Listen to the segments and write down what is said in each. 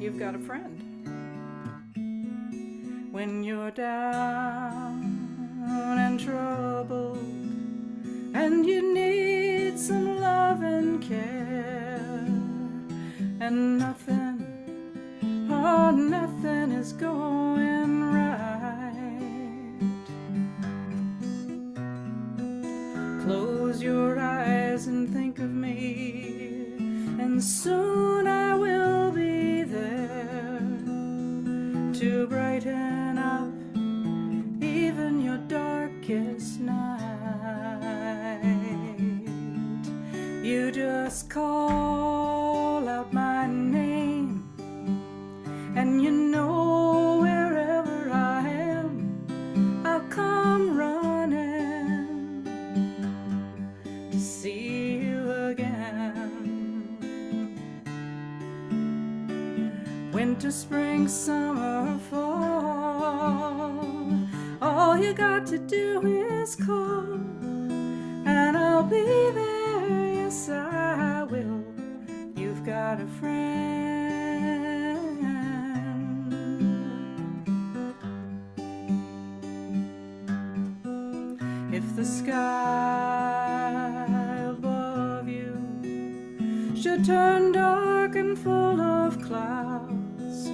you've got a friend. When you're down and troubled and you need some love and care, and nothing, oh, nothing is going right, close your eyes and think of me, and soon I will be there to brighten up even your darkest night. You just call out my name, and you know wherever I am, I'll come running to see you again. Winter, spring, summer, fall, all you got to do is call, and I'll be there, yes I will. You've got a friend. If the sky above you should turn dark and full of clouds,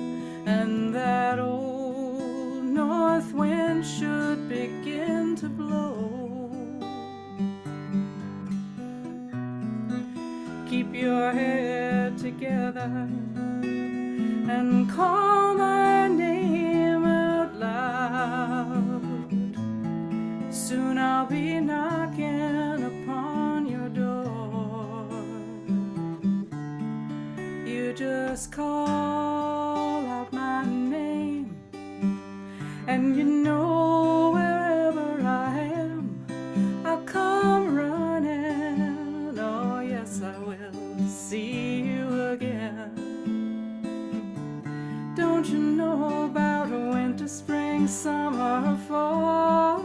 and that old north wind should begin to blow, keep your head together and call my name out loud. Soon I'll be knocking upon your door. You just call out my name, and you know wherever I am, I'll come running. Oh yes I will, see you again. Don't you know about winter, spring, summer, fall?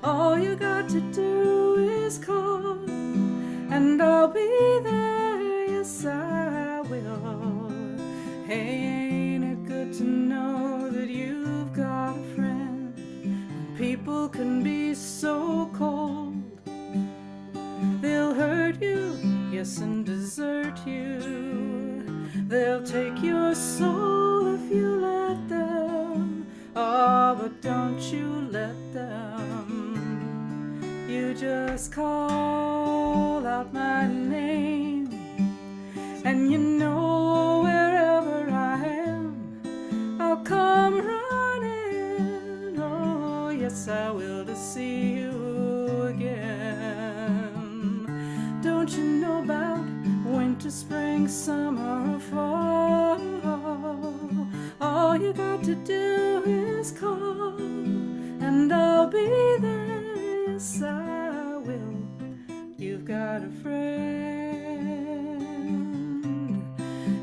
All you got to do is call, and I'll be there, yes I will. Hey, ain't it good to know that you've got a friend? When people can be so cold, they'll hurt you, yes, and desert you. They'll take your soul if you let them. Oh, but don't you let them. You just call out my name, and you know wherever I am, I'll come running. Oh yes I will, to see you again. Don't you know about winter, spring, summer, or fall? All you got to do is call, and I'll be there, yes I will. You've got a friend.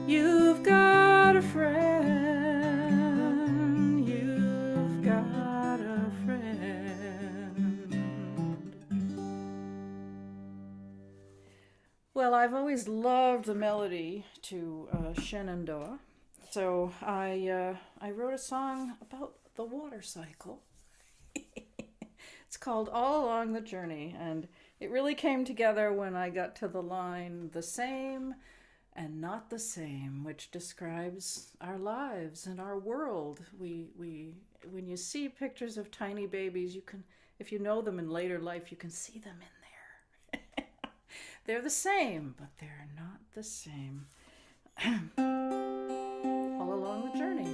You've got a friend. You've got a friend. Well, I've always loved the melody to Shenandoah, so I wrote a song about the water cycle. It's called All Along the Journey, and it really came together when I got to the line, the same and not the same, which describes our lives and our world. When you see pictures of tiny babies, you can, if you know them in later life, you can see them in there. They're the same, but they're not the same. All along the journey.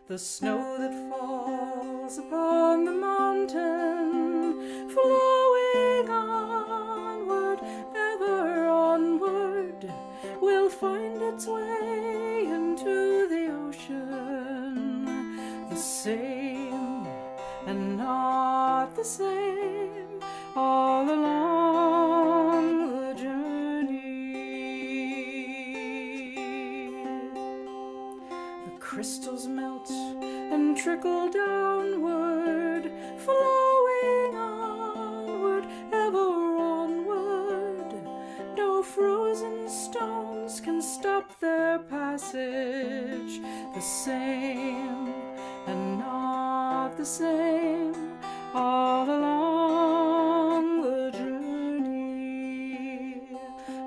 The snow that falls upon the mountain, flowing onward, ever onward, will find its way into the ocean. The same and not the same, all along the journey. The crystals melt and trickle downward, flowing onward, ever onward. No frozen stones words can stop their passage. The same and not the same all along the journey.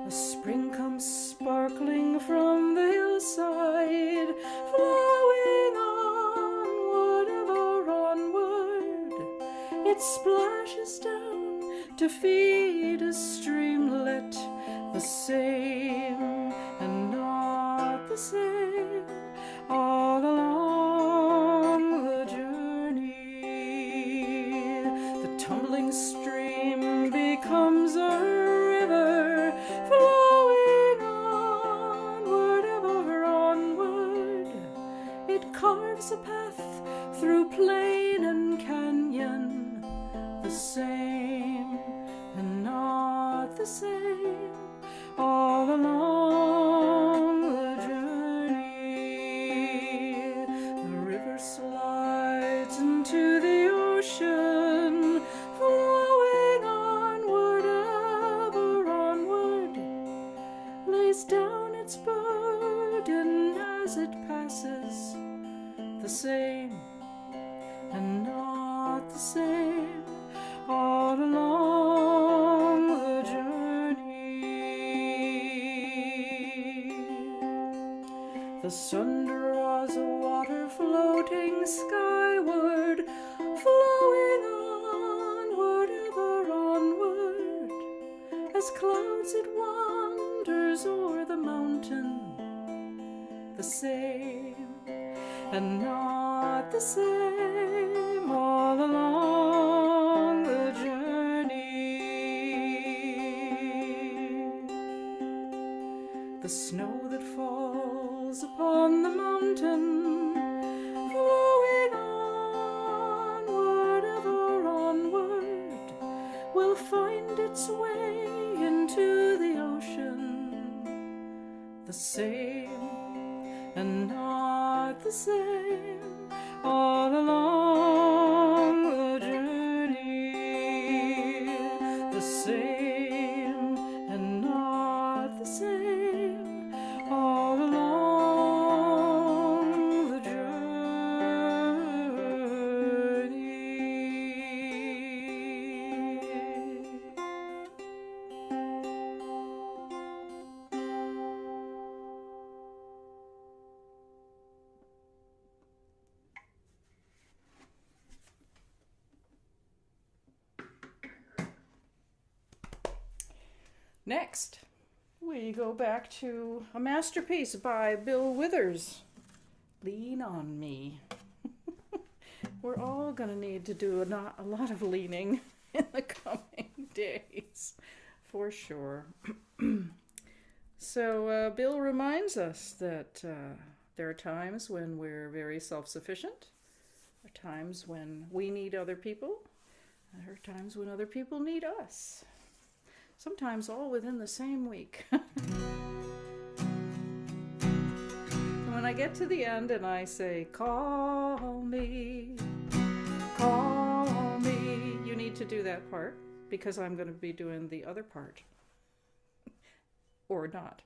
A spring comes sparkling from the hillside, flowing onward, ever onward. It splashes down to feed a streamlet. The same and not the same all along the journey. The tumbling stream becomes a river, flowing onward, ever onward. It carves a path through plain and canyon. The same and not the same all along the journey. The river slides into the ocean, flowing onward, ever onward, lays down its burden as it passes. The same and not the same all along the journey. The sun draws a water floating skyward, flowing onward, ever onward. As clouds it wanders o'er the mountain. The same and not the same all along the journey. The snow that falls upon the mountain, flowing onward, ever onward, will find its way into the ocean. The same and not the same all along the journey. The same and not the same all along the journey. Next, we go back to a masterpiece by Bill Withers, Lean on Me. We're all going to need to do a lot of leaning in the coming days, for sure. So Bill reminds us that there are times when we're very self-sufficient, there are times when we need other people, there are times when other people need us. Sometimes all within the same week. When I get to the end and I say, call me, you need to do that part because I'm going to be doing the other part. Or not.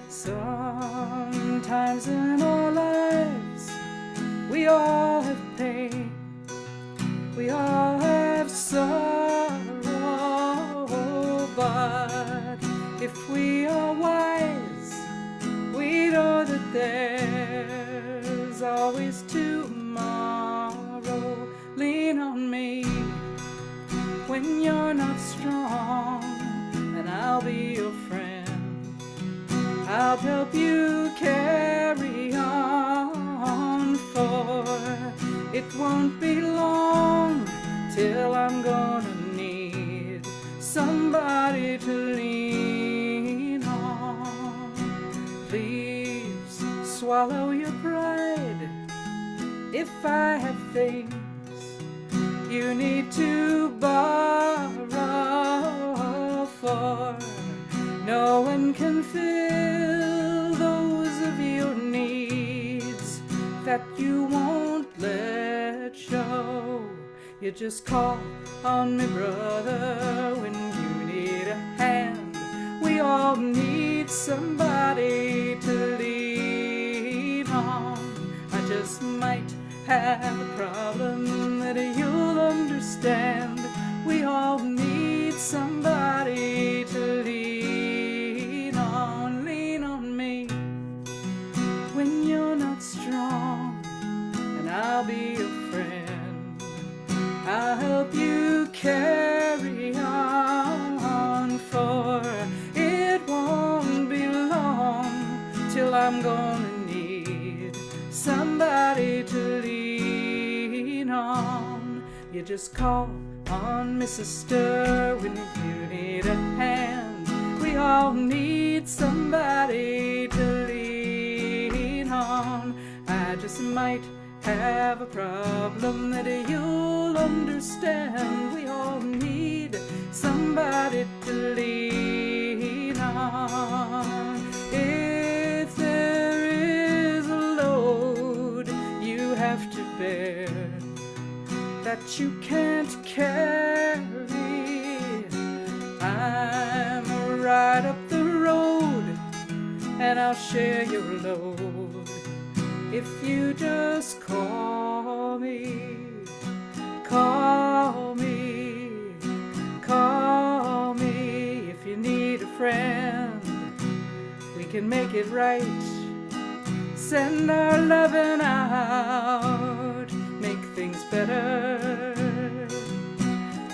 Sometimes in our lives we all have pain, we all have sorrow, but if we are wise, we know that there's always tomorrow. Lean on me when you're not strong, and I'll be your friend. I'll help you carry on, for it won't be long till I'm gonna need somebody to lean on. Please swallow your pride if I have things you need to borrow, for no one can fill those of your needs that you won't let show. You just call on me, brother, when you need a hand. We all need somebody to lean on. I just might have a problem that you'll understand. We all need somebody to lean on. Lean on me when you're not strong, and I'll be your friend. I'll help you carry on, for it won't be long till I'm gonna need somebody to lean on. You just call on me, sister, when you need a hand. We all need somebody to lean on. I just might have a problem that you'll understand. We all need somebody to lean on. If there is a load you have to bear that you can't carry, I'm right up the road and I'll share your load. If you just call me, call me, call me. If you need a friend, we can make it right. Send our loving out, make things better.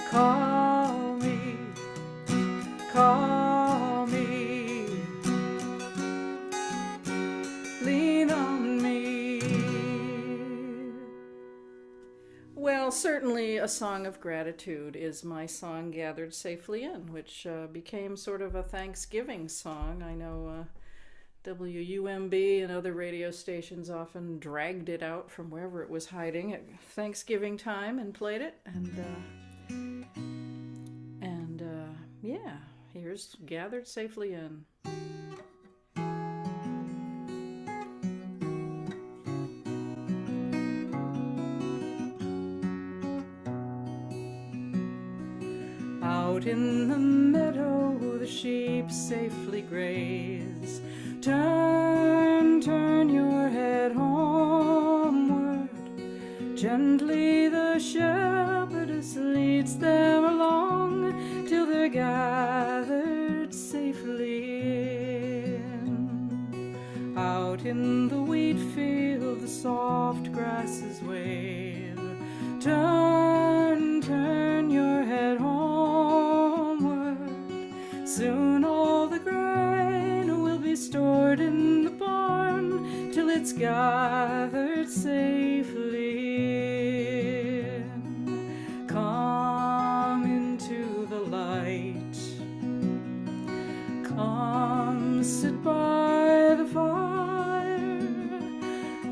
Call me, call me, lean on me. Well, certainly a song of gratitude is my song Gathered Safely In, which became sort of a Thanksgiving song. I know WUMB and other radio stations often dragged it out from wherever it was hiding at Thanksgiving time and played it. And yeah, here's Gathered Safely In. Out in the meadow the sheep safely graze. Turn, turn your head homeward. Gently the shepherdess leads them along till they're gathered safely in. Out in the wheat field the soft grasses wave. Turn, turn your head homeward. Soon all the grain will be stored in the barn till it's gathered safely in. Come into the light. Come sit by the fire.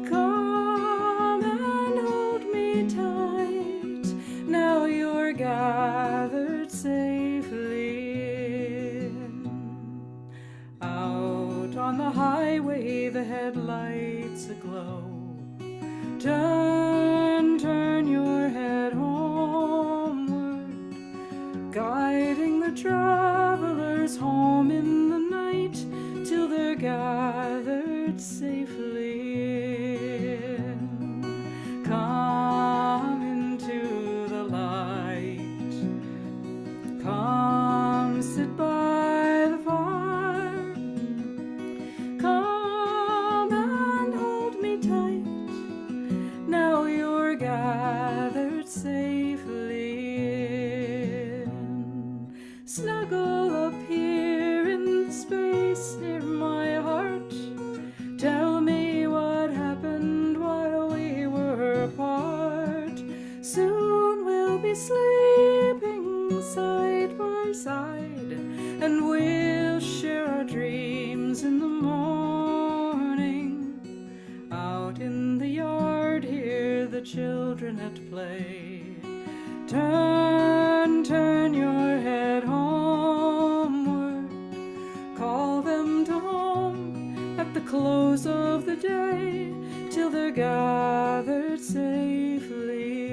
Come and hold me tight. Now you're gathered safely in. Out on the highway the headlights aglow. Turn, turn your head homeward, guiding the travelers home in the night till they're gathered safely in. Come into the light. Come sit by the fire. Come and hold me tight. Now you're gathered safely in. Snuggle up here in the space near my heart. Tell me what happened while we were apart. Soon we'll be sleeping side by side, and we'll share our dreams in the morning. Out in the yard hear the children at play. Turn, turn your head homeward. Call them to home at the close of the day till they're gathered safely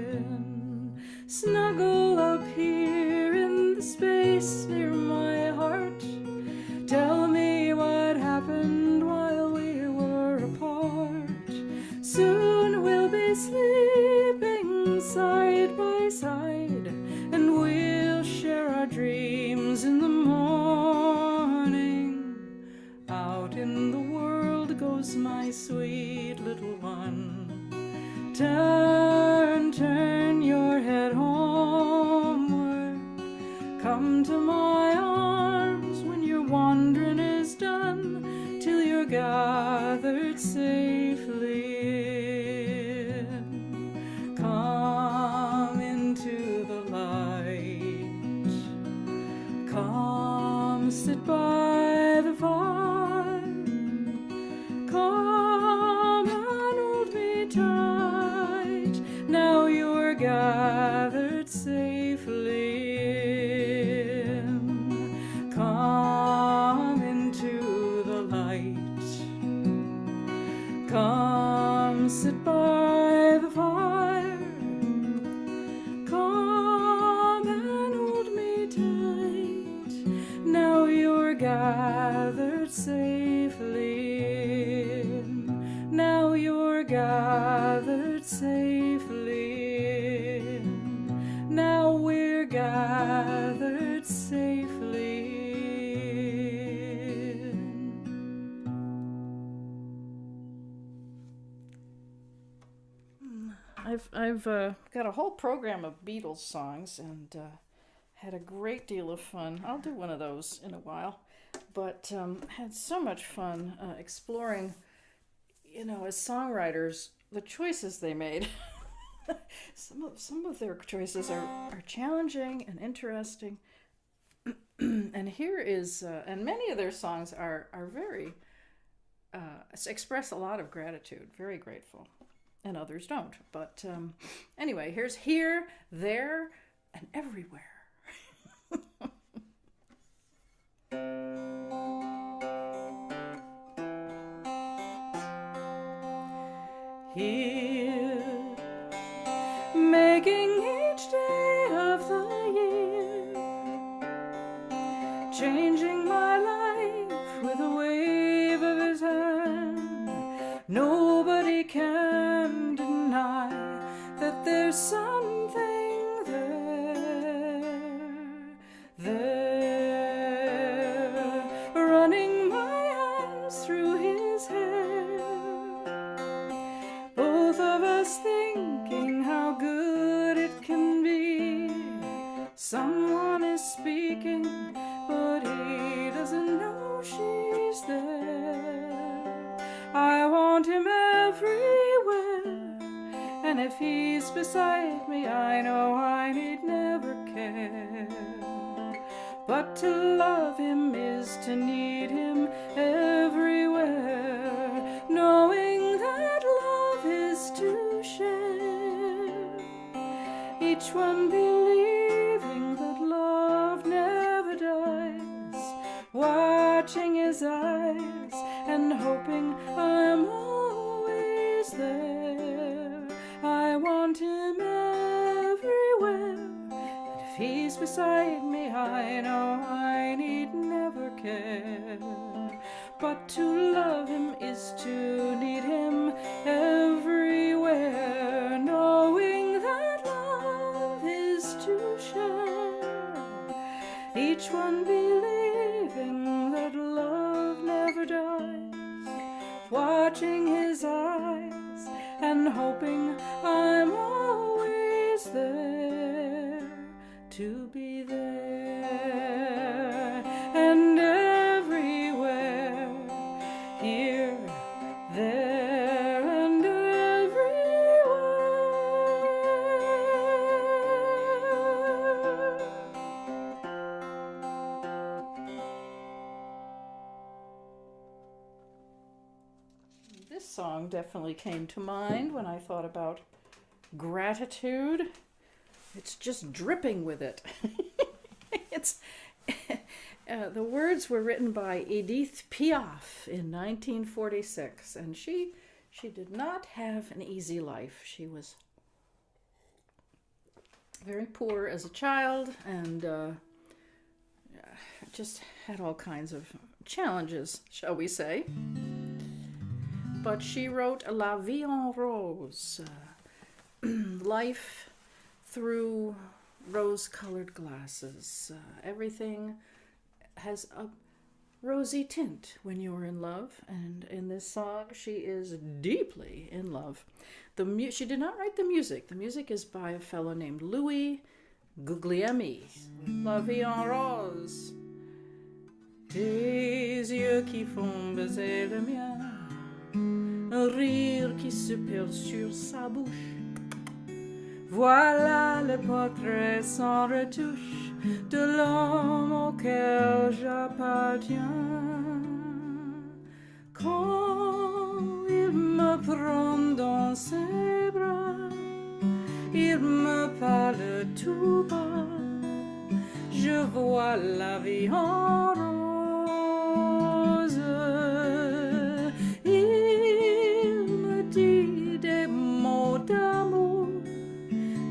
in. snuggle up here in the space near my heart. Tell me what happened while we were apart. Soon we'll be sleeping side by side, and we'll share our dreams in the morning. Out in the world goes my sweet little one. Turn, turn your head homeward. Come to my arms when your wandering is done, till you're gathered safely in. Come into the light. Come sit by the fire. Come and hold me tight. Now you're gathered safely in. Come into the light. Come sit by the fire. Come and hold me tight. Now you're gathered safely in. Now you're gathered safely in. Now we're gathered safely in. I've got a whole program of Beatles songs and had a great deal of fun. I'll do one of those in a while, but had so much fun exploring, you know, as songwriters, the choices they made. Some of their choices are challenging and interesting. And here is, and many of their songs are very, express a lot of gratitude, very grateful, and others don't. But anyway, here's Here, There, and Everywhere. Here, making each day of the year, changing my life with a wave of his hand. Nobody can deny that there's something there, running my hands through his hair. Both of us thinking how good it can be. Someone is speaking, but he doesn't know she's there. I want him everywhere, and if he's beside me, I know I need never care. But to love him is to need him everywhere, knowing that love is to share. Each one believing that love never dies, watching his eyes and hoping I'm always there. I want him everywhere, and if he's beside me, I know I need never care. But to love him is to need him everywhere, knowing that love is to share. Each one believing that love never dies, watching his eyes and hoping I'm always there, to be there and everywhere, here, there, and everywhere. This song definitely came to mind when I thought about gratitude. It's just dripping with it. It's the words were written by Edith Piaf in 1946, and she did not have an easy life. She was very poor as a child, and just had all kinds of challenges, shall we say. But she wrote La Vie en Rose, life through rose-colored glasses. Everything has a rosy tint when you're in love, and in this song she is deeply in love. She did not write the music. The music is by a fellow named Louis Guglielmi. La Vie en Rose. Tes yeux qui font baiser le mien, un rire qui se perd sur sa bouche. Voilà le portrait sans retouche de l'homme auquel j'appartiens. Quand il me prend dans ses bras, il me parle tout bas, je vois la vie en rose. Il me dit des mots d'amour,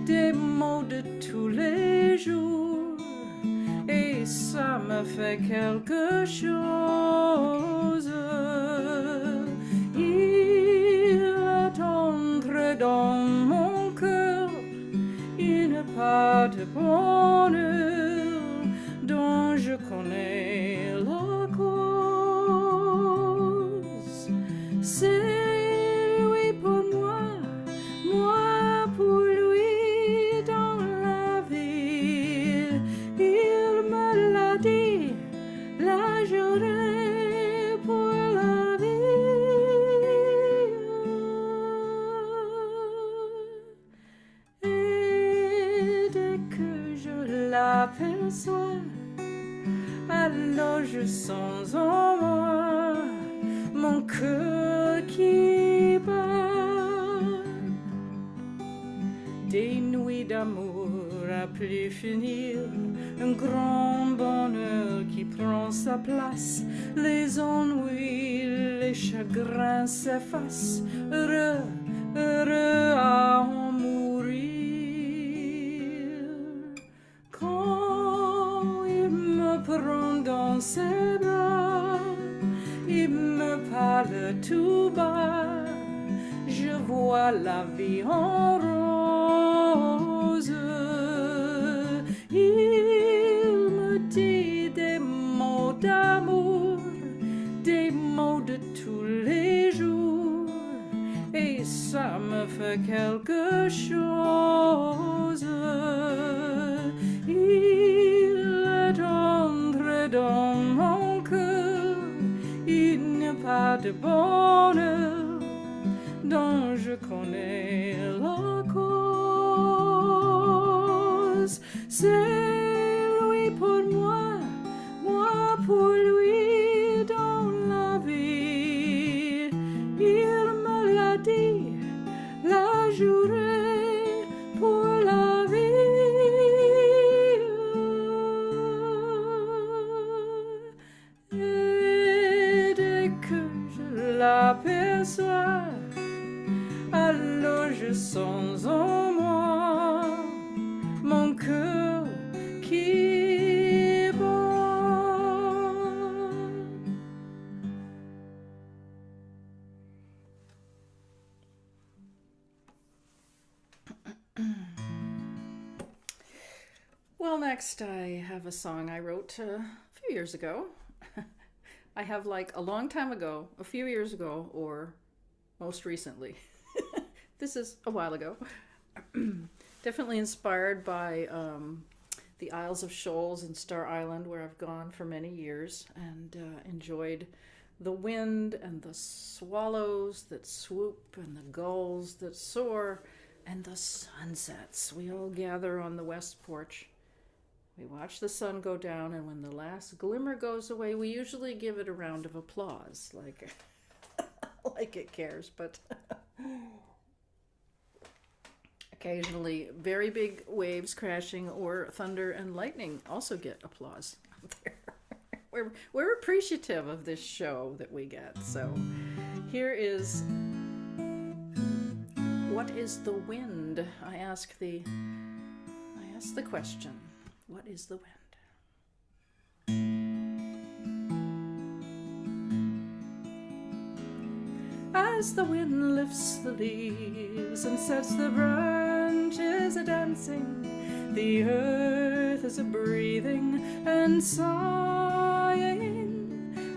des mots de tous les jours, et ça me fait quelque chose. Il attendre dans mon cœur une part de bonheur dont je connais la cause. C'est lui pour moi, moi pour lui dans la ville. Il me l'a dit, la journée pour la vie. Et dès que je l'aperçois, alors je sens en moi mon cœur qui bat. Des nuits d'amour à plus finir, un grand bonheur qui prend sa place, les ennuis, les chagrins s'effacent, heureux, heureux à en mourir. Quand il me prend dans ses bras, il me parle tout bas, je vois la vie en rose. Il me dit des mots d'amour, des mots de tous les jours, et ça me fait quelque chose. Il attendre dans mon cœur une part de bonheur dont je connais la cause. C'est lui pour moi, moi pour lui dans la vie. Il me l'a dit, la journée pour la vie. Et dès que je l'aperçois, alors je sens en moi mon cœur qui bat. Well, next I have a song I wrote a few years ago. I have like a long time ago, a few years ago, or most recently. This is a while ago. Definitely inspired by the Isles of Shoals and Star Island, where I've gone for many years, and enjoyed the wind and the swallows that swoop and the gulls that soar and the sunsets. We all gather on the west porch. We watch the sun go down, and when the last glimmer goes away, we usually give it a round of applause, like like it cares, but occasionally very big waves crashing or thunder and lightning also get applause out there. We're appreciative of this show that we get. So here is What is the Wind? I ask ask the question, what is the wind? As the wind lifts the leaves and sets the branches a-dancing, the earth is a-breathing and sighing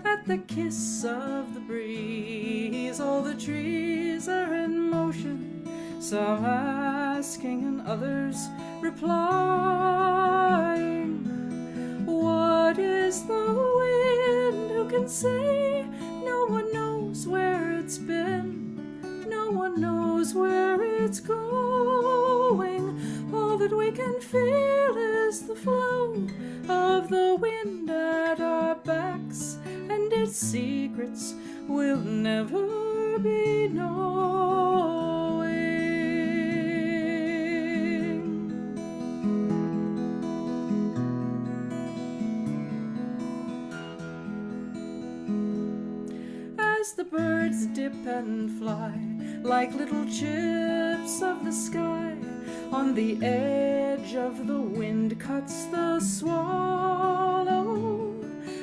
at the kiss of the breeze. All the trees are in motion, some asking and others replying. What is the wind? Who can say? No one knows where it's been. No one knows where it's going. All that we can feel is the flow of the wind at our backs, and its secrets will never be knowing. As the birds dip and fly like little chips of the sky, on the edge of the wind cuts the swallow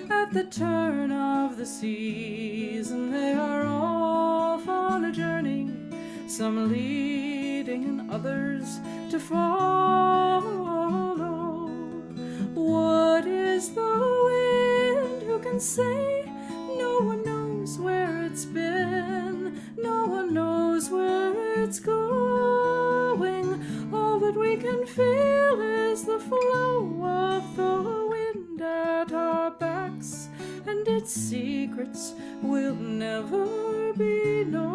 at the turn of the season. They are off on a journey, some leading and others to follow. What is the wind? Who can say? No one knows where it's been. No one knows where it's going. All that we can feel is the flow of the wind at our backs, and its secrets will never be knowing.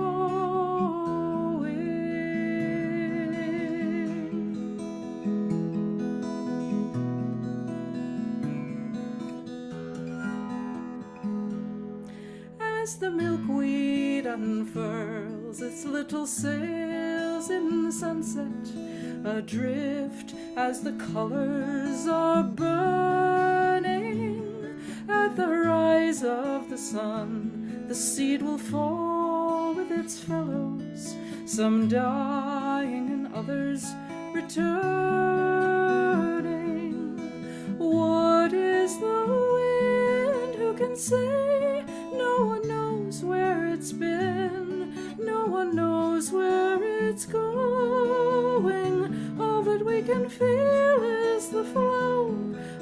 As the milkweed unfurls its little sails in the sunset, adrift as the colors are burning, at the rise of the sun, the seed will fall with its fellows, some dying and others returning. What is the wind? Who can say? No one knows where it's been. No one knows where it's going. All that we can feel is the flow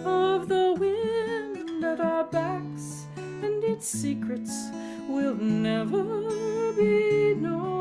of the wind at our backs, and its secrets will never be known.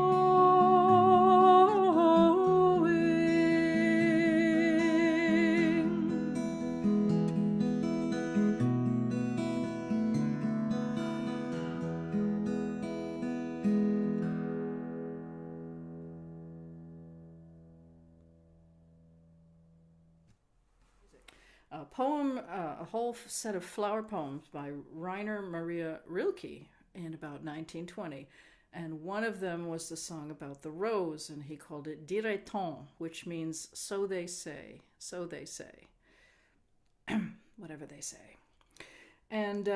A poem, a whole set of flower poems by Rainer Maria Rilke in about 1920. And one of them was the song about the rose, and he called it Dirait-on, which means so they say, whatever they say. And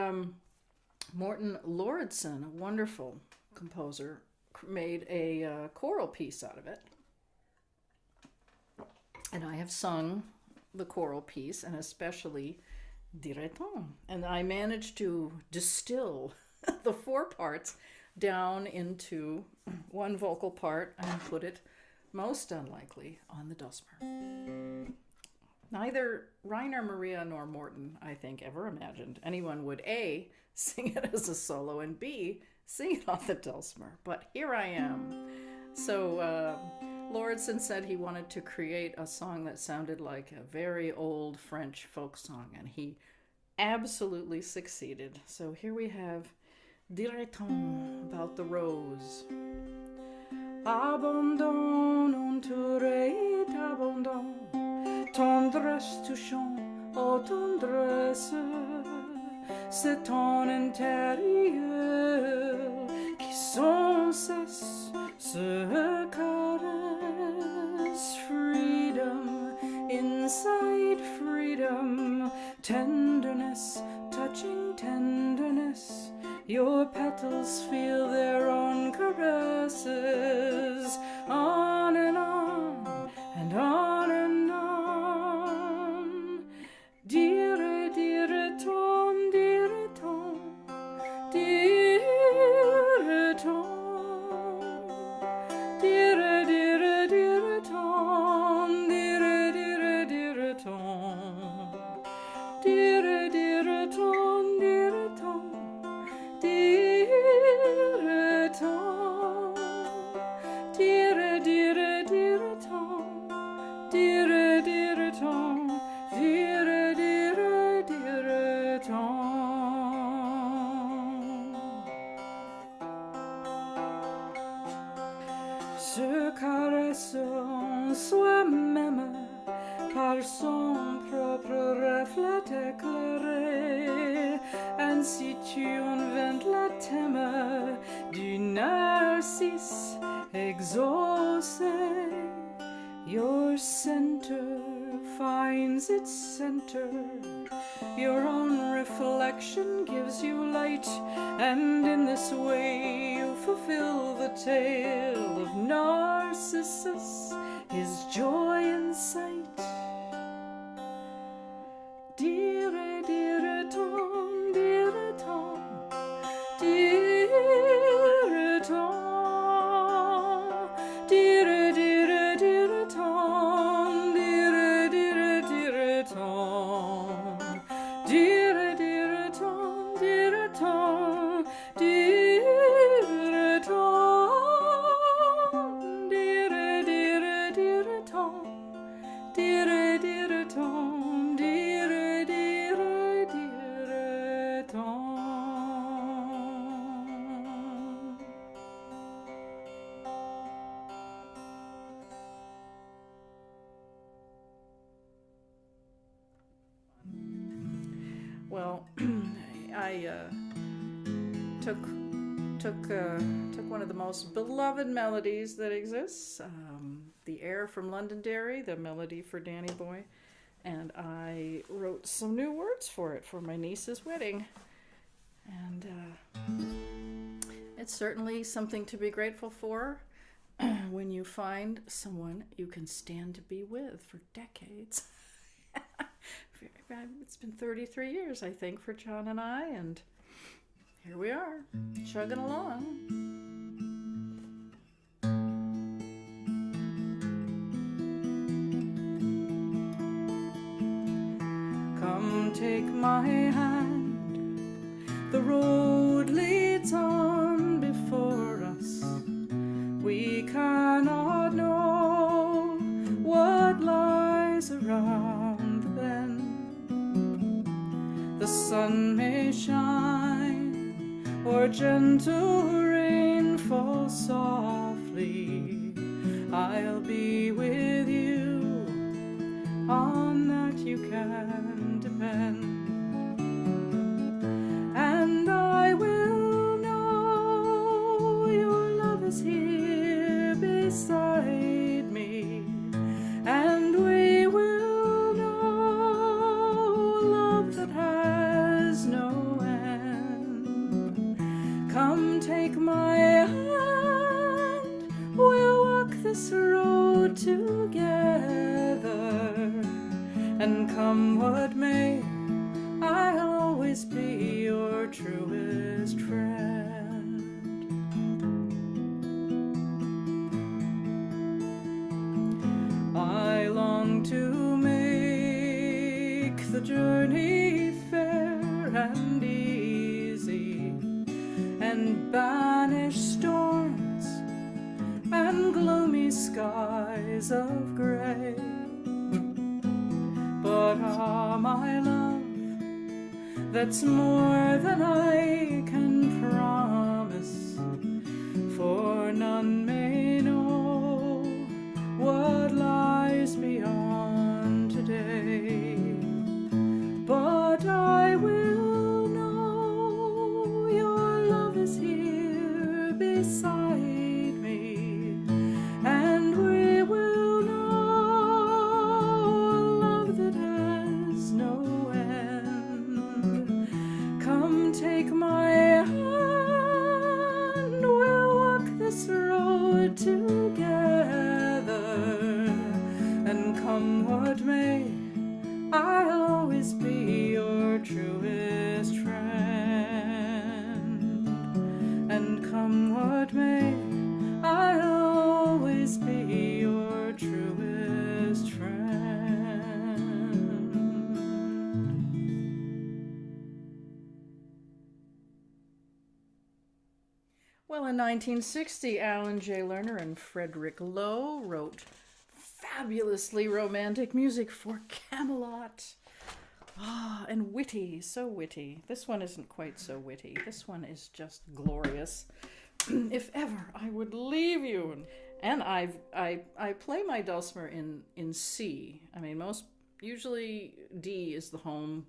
Morton Lauridsen, a wonderful composer, made a choral piece out of it. And I have sung the choral piece, and especially Dirait-on. And I managed to distill the 4 parts down into one vocal part and put it, most unlikely, on the dulcimer. Neither Rainer Maria nor Morton, I think, ever imagined anyone would A, sing it as a solo, and B, sing it on the dulcimer. But here I am. So Lauridsen said he wanted to create a song that sounded like a very old French folk song, and he absolutely succeeded. So here we have Dirait-on, about the rose. Abandon, on t'aurait abandon, tendresse touchant, ô tendresse, c'est ton intérieur qui sans cesse se caresse. Freedom, inside freedom, tenderness, touching tenderness. Your petals feel their own caresses. On and on, and on and on. par son propre reflet éclairé. Ainsi tu inventes la thème du narcisse exaucé. Your center finds its center. Your own reflection gives you light, and in this way you fulfill the tale of Narcissus, his joy in sight. Dire, dire, tom, dire, tom, dire, tom, dire, dire, dire, tom, dire, dire, dire, tom, dire, dire, tom, dire, tom, dire, tom, dire, dire, dire, tom, dire, dire, tom, dire, dire, dire, tom. Well, I took one of the most beloved melodies that exists, the air from Londonderry, the melody for Danny Boy, and I wrote some new words for it for my niece's wedding. And it's certainly something to be grateful for when you find someone you can stand to be with for decades. It's been 33 years, I think, for John and I, and here we are, chugging along. Come take my hand, the road leads on before us. We cannot know what lies around the bend. The sun may shine, or gentle rain fall softly. I'll be with you, on that you can depend. And I will know your love is here beside me, and we will know love that has no end. Come take my hand, we'll walk this road together, and come what may, I'll always be your truest friend. I long to make the journey fair and easy, and banish storms and gloomy skies of gray. But ah, my love, that's more than I can promise, for none may know what lies beyond today. But I will know your love is here beside me, and we will know love that has no end. Come take my hand, we'll walk this road together, and come what may, I'll always be your truest friend. And come what may, I'll always be your truest friend. Well, in 1960, Alan J. Lerner and Frederick Lowe wrote fabulously romantic music for Camelot. Ah, and witty, so witty. This one isn't quite so witty. This one is just glorious. If ever I would leave you. And I play my dulcimer in C. I mean, usually D is the home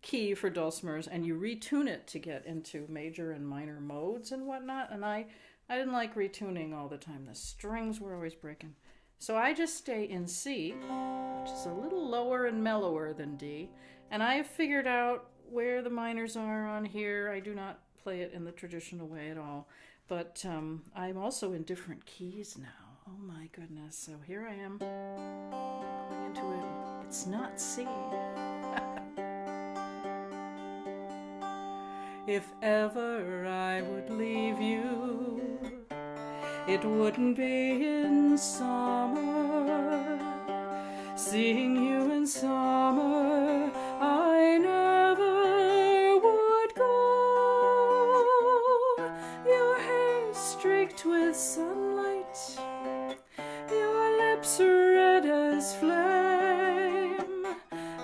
key for dulcimers, and you retune it to get into major and minor modes and whatnot. And I didn't like retuning all the time. The strings were always breaking. So I just stay in C, which is a little lower and mellower than D. And I have figured out where the minors are on here. I do not play it in the traditional way at all. But I'm also in different keys now. Oh my goodness. So here I am going into it. It's not C. If ever I would leave you, it wouldn't be in summer. Seeing you in summer, I never would go. Your hair streaked with sunlight, your lips red as flame,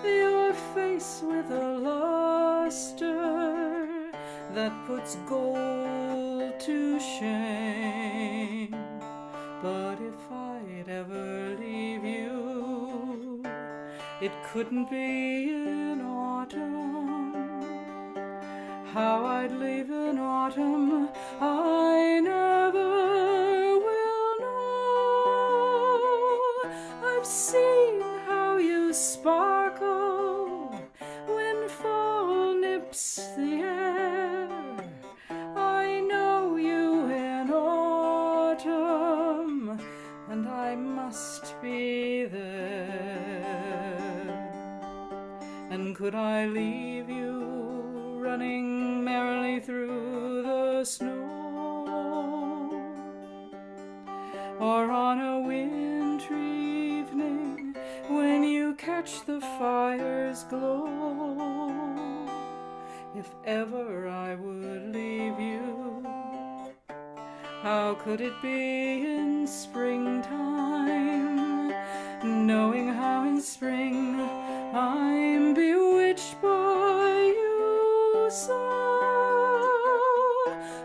your face with a luster that puts gold to shame. But if I'd ever leave you, it couldn't be in autumn. How I'd leave in autumn, I never will know. I've seen how you sparkle when fall nips the air. I know you in autumn, and I must be there. And could I leave you running merrily through the snow, or on a wintry evening when you catch the fire's glow? If ever I would leave you, how could it be in springtime, knowing how in spring I'm bewitched by you so?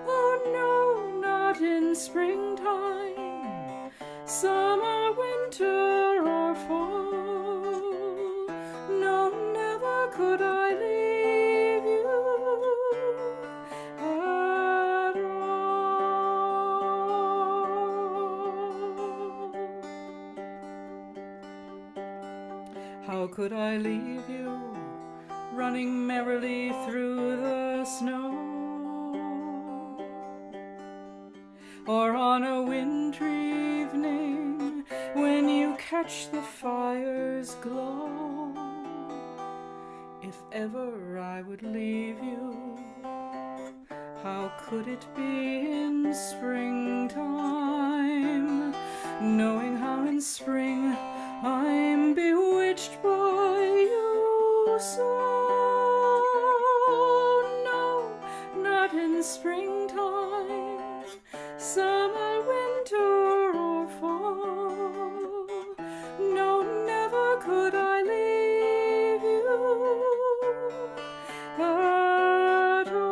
Oh no, not in springtime, summer, winter, or fall. No, never could I leave you at all. How could I leave you running merrily through the snow, or on a wintry evening when you catch the fire's glow? If ever I would leave you, how could it be in springtime, knowing how in spring I'm bewitched by you so? No, not in springtime, summer, winter, or fall. No, never could I leave you at all.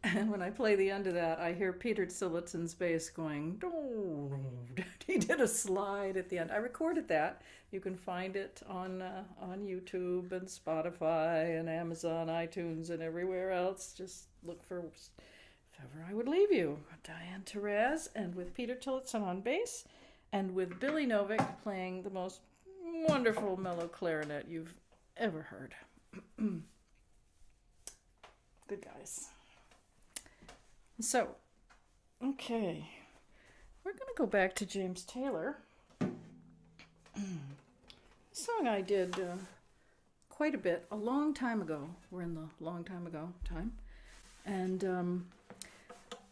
And when I play the end of that, I hear Peter Tillotsen's bass going, "Doo." He did a slide at the end. I recorded that. You can find it on YouTube and Spotify and Amazon, iTunes, and everywhere else. Just look for If Ever I Would Leave You, Diane Taraz, and with Peter Tillotsen on bass, and with Billy Novick playing the most wonderful mellow clarinet you've ever heard. Good guys. So, okay, we're going to go back to James Taylor. A song I did quite a bit a long time ago. We're in the long time ago time. And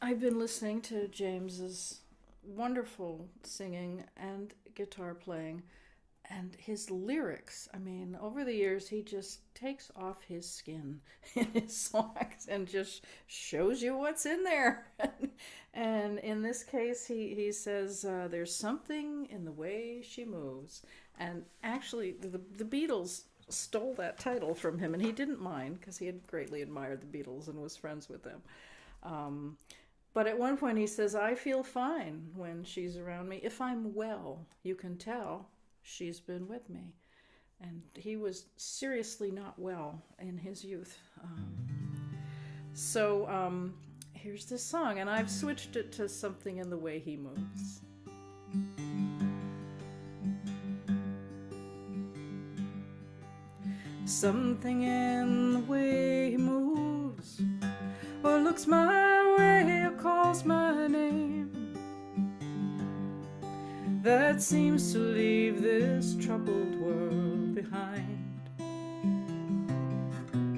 I've been listening to James's wonderful singing and guitar playing and his lyrics. I mean, over the years, he just takes off his skin in his songs and just shows you what's in there. And in this case, he says, there's something in the way she moves. And actually, the Beatles stole that title from him, and he didn't mind because he had greatly admired the Beatles and was friends with them. But at one point he says, I feel fine when she's around me. If I'm well, you can tell she's been with me. And he was seriously not well in his youth. So here's this song, and I've switched it to something in the way he moves. Something in the way he moves, or looks my way, or calls my name, that seems to leave this troubled world behind.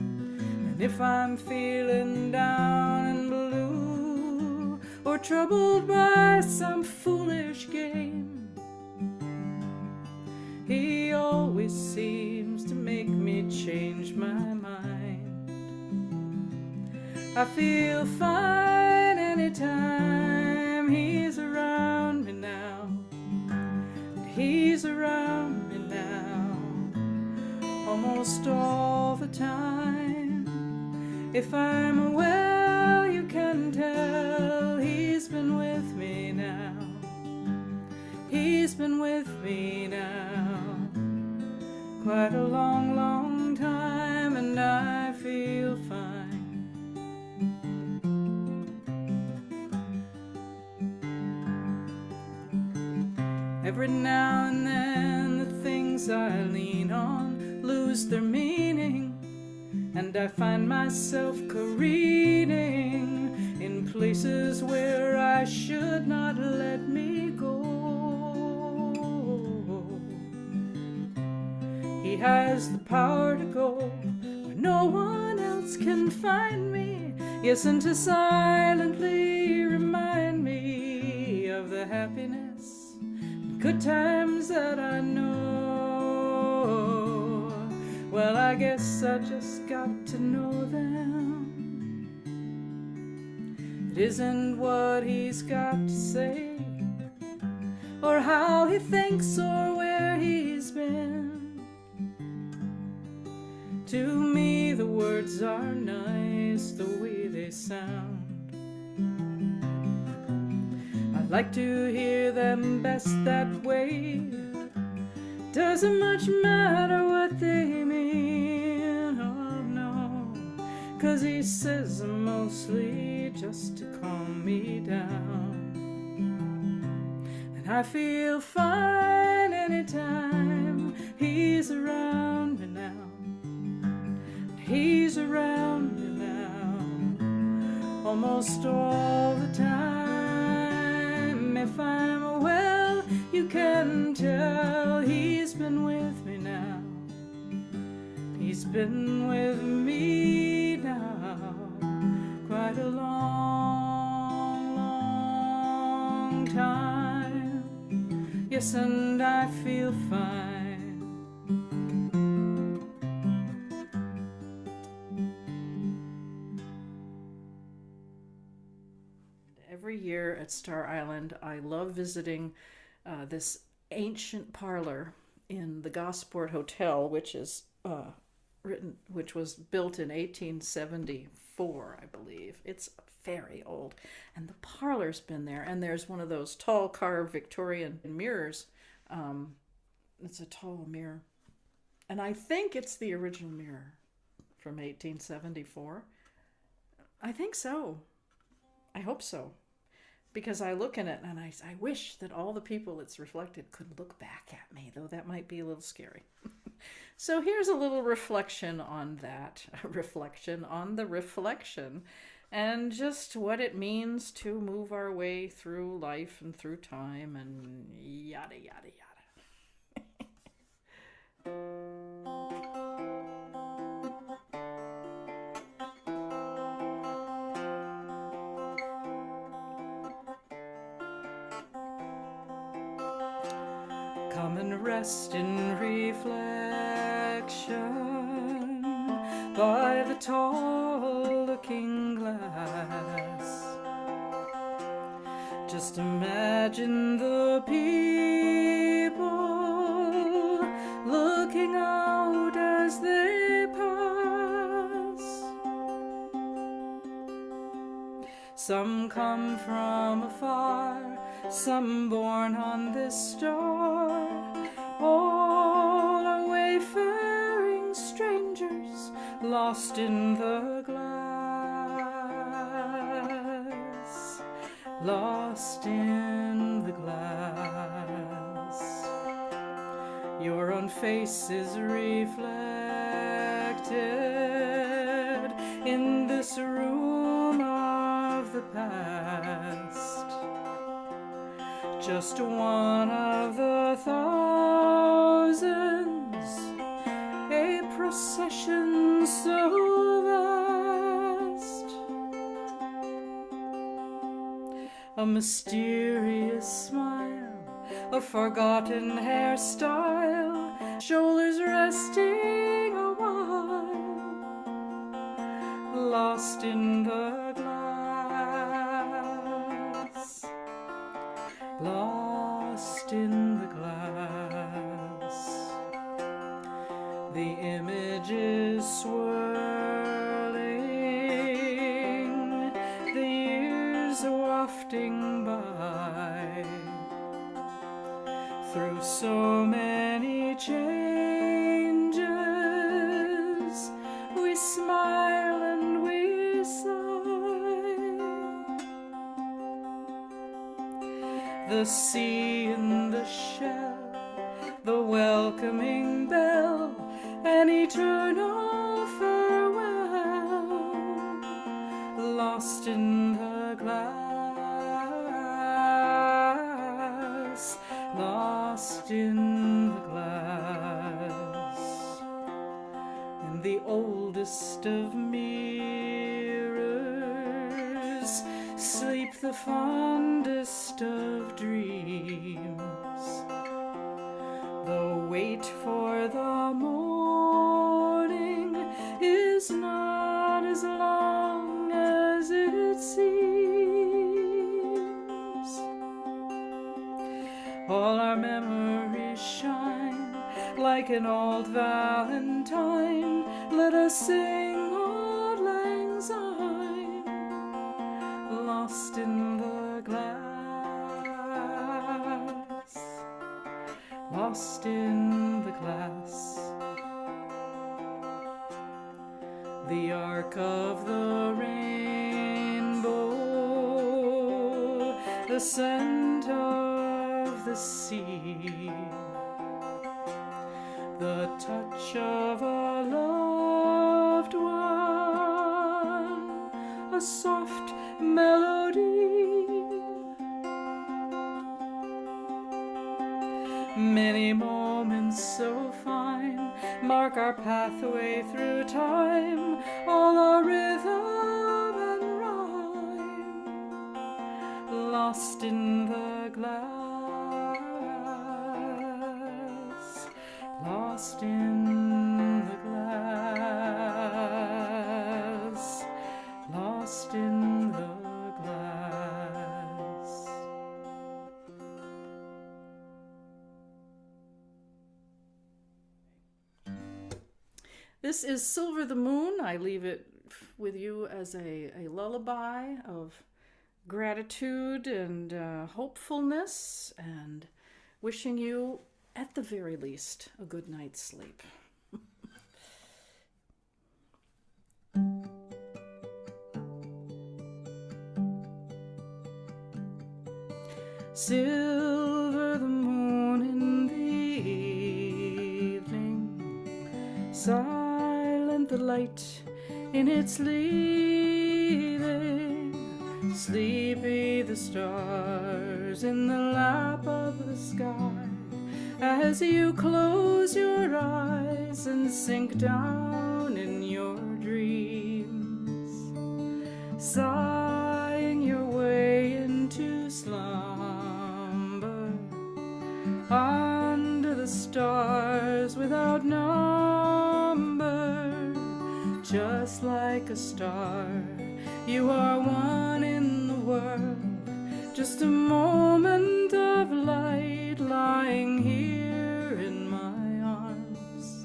And if I'm feeling down and blue, or troubled by some foolish game, he always seems to make me change my mind. I feel fine anytime he's around me now. He's around me now, almost all the time. If I'm well, you can tell he's been with me now. He's been with me now, quite a long, long time, and I feel fine. Every now and then the things I lean on lose their meaning, and I find myself careening in places where I should not let me go. He has the power to go where no one else can find me, yes, and to silently remind me of the happiness and good times that I know. Well, I guess I just got to know them. It isn't what he's got to say, or how he thinks, or where he's been. To me the words are nice the way they sound. I like to hear them best that way. Doesn't much matter what they mean, oh no, 'cause he says them mostly just to calm me down. And I feel fine anytime he's around me now. He's around me now, almost all the time. If I'm well, you can tell he's been with me now. He's been with me now, quite a long, long time. Yes, and I feel fine. Every year at Star Island, I love visiting this ancient parlor in the Gosport Hotel, which is which was built in 1874, I believe. It's very old, and the parlor's been there. And there's one of those tall carved Victorian mirrors. It's a tall mirror, and I think it's the original mirror from 1874. I think so. I hope so. Because I look in it and I wish that all the people it's reflected could look back at me, though that might be a little scary. So here's a little reflection on that, a reflection on the reflection, and just what it means to move our way through life and through time and yada, yada, yada. Come and rest in reflection by the tall looking glass. Just imagine the people out as they pass. Some come from afar, some born on this star. All are wayfaring strangers, lost in the glass, lost in the glass. Your own face is reflected in this room of the past, just one of the thousands, a procession so vast. A mysterious smile, a forgotten hairstyle, shoulders resting a while, lost in the glass, lost in the glass. The image is swirling, the years wafting by, through so many changes, we smile and we sigh. The sea in the shell, the welcoming bell, an eternal farewell, lost in the glass, lost in the glass. And the oldest of mirrors sleep the fondest of dreams. The wait for the morning is not as long as it seems. All our memories shine like an old valentine. Let us sing auld lang syne, lost in the glass, lost in the glass. The arc of the rainbow, the scent of the sea, the touch of a loved one, a soft melody. Many moments so fine mark our pathway through time, all our rhythm and rhyme, lost in the glass, lost in the glass, lost in the glass. This is Silver the Moon. I leave it with you as a lullaby of gratitude and hopefulness, and wishing you, at the very least, a good night's sleep. Silver the moon in the evening, silent the light in its leaving, sleepy the stars in the lap of the sky, as you close your eyes and sink down in your dreams, sighing your way into slumber, under the stars without number. Just like a star, you are one in the world, just a moment of light lying here in my arms.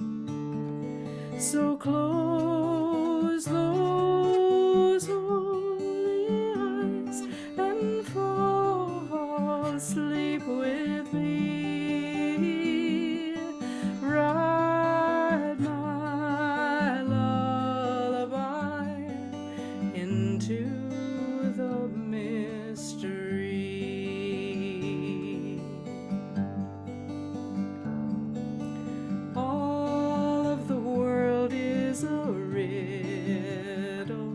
So close those holy eyes and fall asleep with me. Ride my lullaby into the mystery. All of the world is a riddle,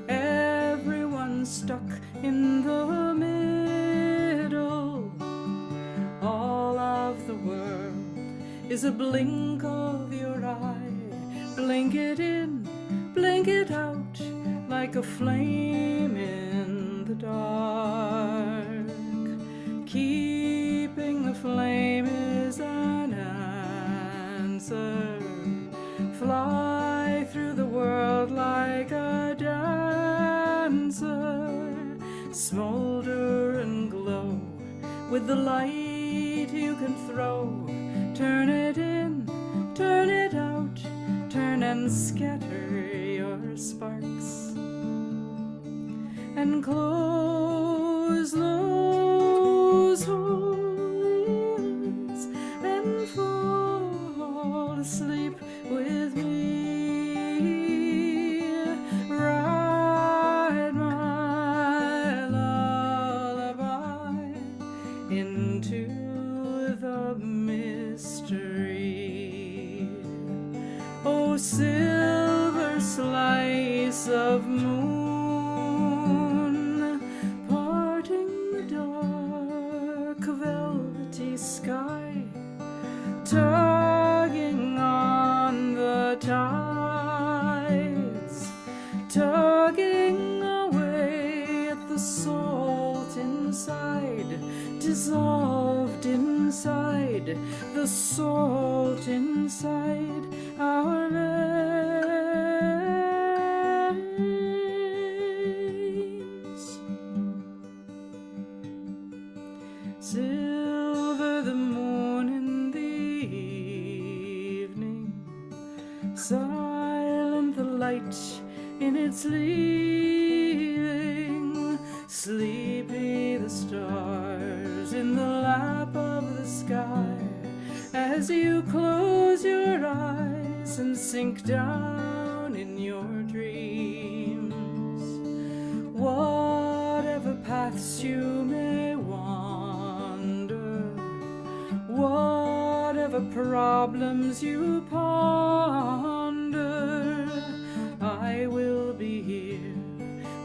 everyone's stuck in the middle. All of the world is a blink of your eye. Blink it in, blink it out, like a flame in the dark. Keeping the flame is an answer. Fly through the world like a dancer. Smolder and glow with the light you can throw. Turn it in, turn it out, turn and scatter your sparks. And close those holy eyes and fall asleep with me. Ride my lullaby into the mystery. Oh, silver slice of moon, parting the dark velvety sky, tugging on the tides, tugging away at the salt inside, dissolved inside the salt inside our veins. Silver the moon in the evening, silent the light in its leaving, sleepy the stars in the lap of the sky, as you close your eyes and sink down in your dreams. Whatever paths you may wander, whatever problems you ponder, I will be here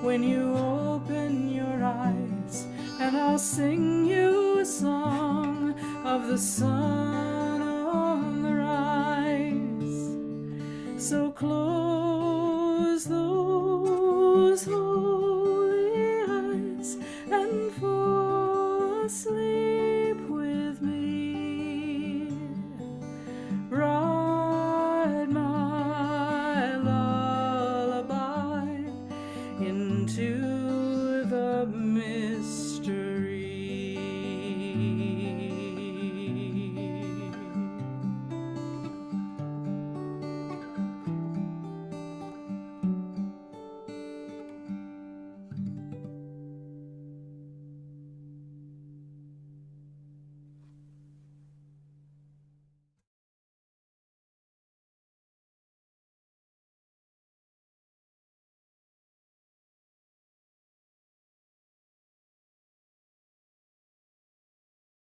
when you open your eyes, and I'll sing you a song of the sun on the rise. So close